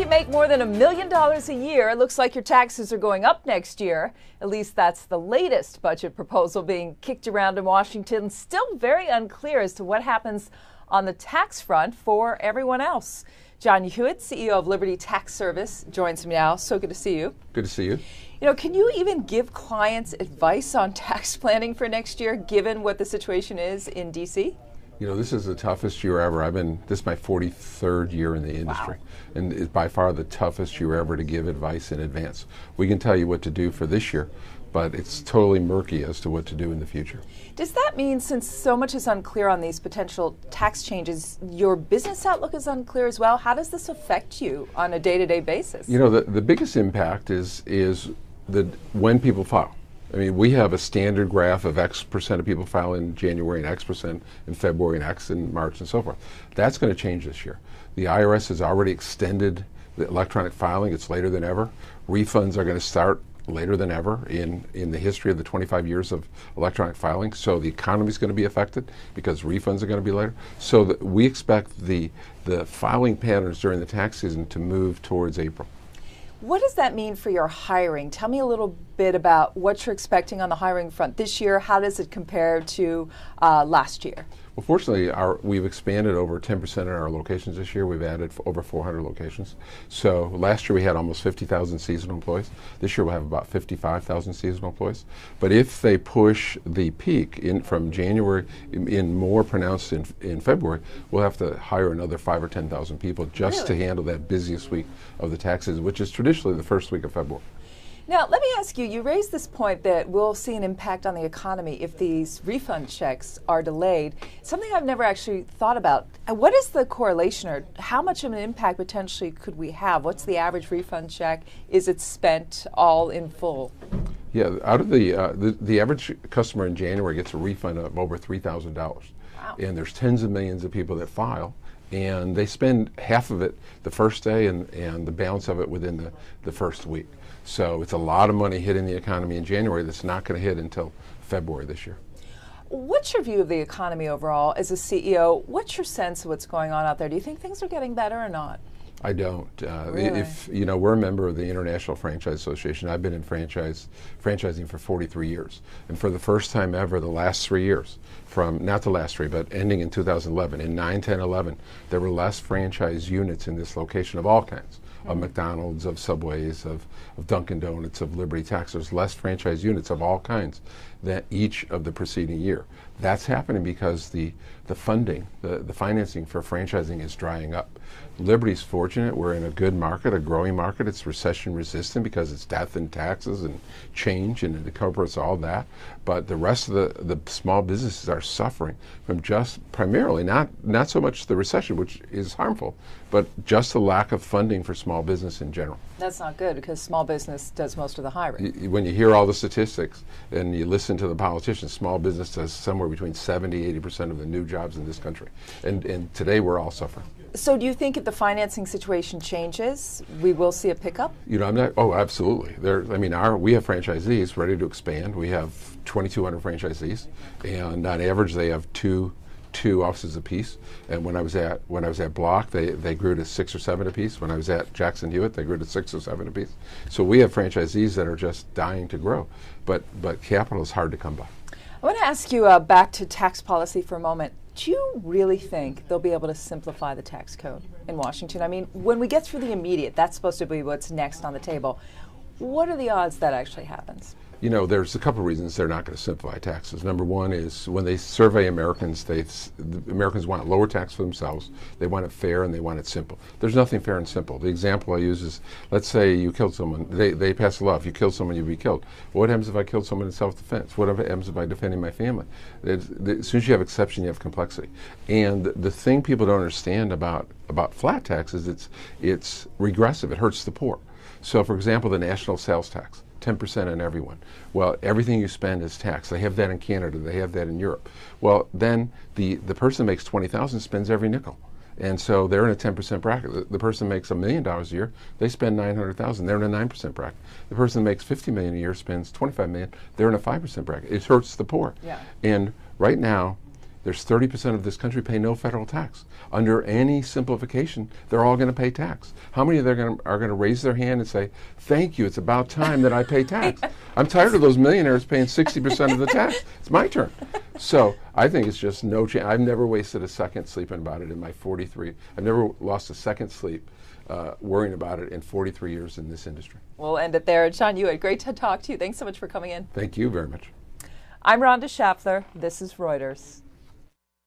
you make more than $1 million a year, it looks like your taxes are going up next year. At least that's the latest budget proposal being kicked around in Washington. Still very unclear as to what happens on the tax front for everyone else. John Hewitt, CEO of Liberty Tax Service, joins me now. So good to see you. Good to see you. Can you even give clients advice on tax planning for next year, given what the situation is in D.C.? This is the toughest year ever. This is my 43rd year in the industry. Wow. And it's by far the toughest year ever to give advice in advance. We can tell you what to do for this year, but it's totally murky as to what to do in the future. Does that mean, since so much is unclear on these potential tax changes, your business outlook is unclear as well? How does this affect you on a day-to-day basis? The biggest impact is when people file. We have a standard graph of X percent of people file in January and X percent in February and X in March and so forth. That's going to change this year. The IRS has already extended the electronic filing. It's later than ever. Refunds are going to start later than ever in the history of the 25 years of electronic filing. So the economy is going to be affected because refunds are going to be later. So we expect the filing patterns during the tax season to move towards April. What does that mean for your hiring? Tell me a little bit about what you're expecting on the hiring front this year. How does it compare to last year? Well, fortunately, we've expanded over 10% in our locations this year. We've added over 400 locations. So last year we had almost 50,000 seasonal employees. This year we'll have about 55,000 seasonal employees. But if they push the peak from January in more pronounced in February, we'll have to hire another 5,000 or 10,000 people just to handle that busiest week of the tax season, which is traditionally the first week of February. Now, let me ask you, you raised this point that we'll see an impact on the economy if these refund checks are delayed. Something I've never actually thought about. What is the correlation, or how much of an impact potentially could we have? What's the average refund check? Is it spent all in full? Yeah, out of the average customer in January gets a refund of over $3,000. Wow. And there's tens of millions of people that file, and they spend half of it the first day and the balance of it within the first week. So it's a lot of money hitting the economy in January that's not going to hit until February this year. What's your view of the economy overall as a CEO? What's your sense of what's going on out there? Do you think things are getting better or not? I don't. Really? We're a member of the International Franchise Association. I've been in franchising for 43 years. And for the first time ever, the last 3 years, not the last three, but ending in 2011, in 9, 10, 11, there were less franchise units in this location of all kinds. Of McDonald's, of Subways, of Dunkin' Donuts, of Liberty Tax. There's less franchise units of all kinds than each of the preceding year. That's happening because the funding, the financing for franchising is drying up. Liberty's fortunate. We're in a good market, a growing market. It's recession resistant because it's death and taxes and change, and it incorporates all that. But the rest of the small businesses are suffering from just primarily not so much the recession, which is harmful, but just the lack of funding for small business in general. That's not good, because small business does most of the hiring. When you hear all the statistics and you listen to the politicians, small business does somewhere between 70–80% of the new jobs in this country. And today we're all suffering. So do you think if the financing situation changes, we will see a pickup? Oh, absolutely. We have franchisees ready to expand. We have 2,200 franchisees, and on average they have two offices apiece. And when I was at Block, they grew to 6 or 7 apiece. When I was at Jackson Hewitt, they grew to 6 or 7 apiece. So we have franchisees that are just dying to grow, but capital is hard to come by. I want to ask you back to tax policy for a moment. Do you really think they'll be able to simplify the tax code in Washington? When we get through the immediate, that's supposed to be what's next on the table. What are the odds that actually happens? There's a couple of reasons they're not going to simplify taxes. Number one is when they survey Americans, the Americans want lower tax for themselves. They want it fair and they want it simple. There's nothing fair and simple. The example I use is, let's say you killed someone. They pass a law. If you kill someone, you'll be killed. What happens if I killed someone in self-defense? What happens if I'm defending my family? As soon as you have exception, you have complexity. And the thing people don't understand about flat tax is it's regressive. It hurts the poor. So, for example, the national sales tax. 10% on everyone. Well, everything you spend is taxed. They have that in Canada. They have that in Europe. Well, then the person makes $20,000 spends every nickel. And so they're in a 10% bracket. The person makes $1 million a year, they spend $900,000. They're in a 9% bracket. The person makes $50 million a year, spends $25 million. They're in a 5% bracket. It hurts the poor. Yeah. And right now, There's 30% of this country pay no federal tax. Under any simplification, they're all going to pay tax. How many of them are going to raise their hand and say, thank you, it's about time that I pay tax? I'm tired of those millionaires paying 60% of the tax. It's my turn. So I think it's just no chance. I've never wasted a second sleeping about it in my 43. I've never lost a second sleep worrying about it in 43 years in this industry. We'll end it there. John Hewitt, great to talk to you. Thanks so much for coming in. Thank you very much. I'm Rhonda Schaffler. This is Reuters.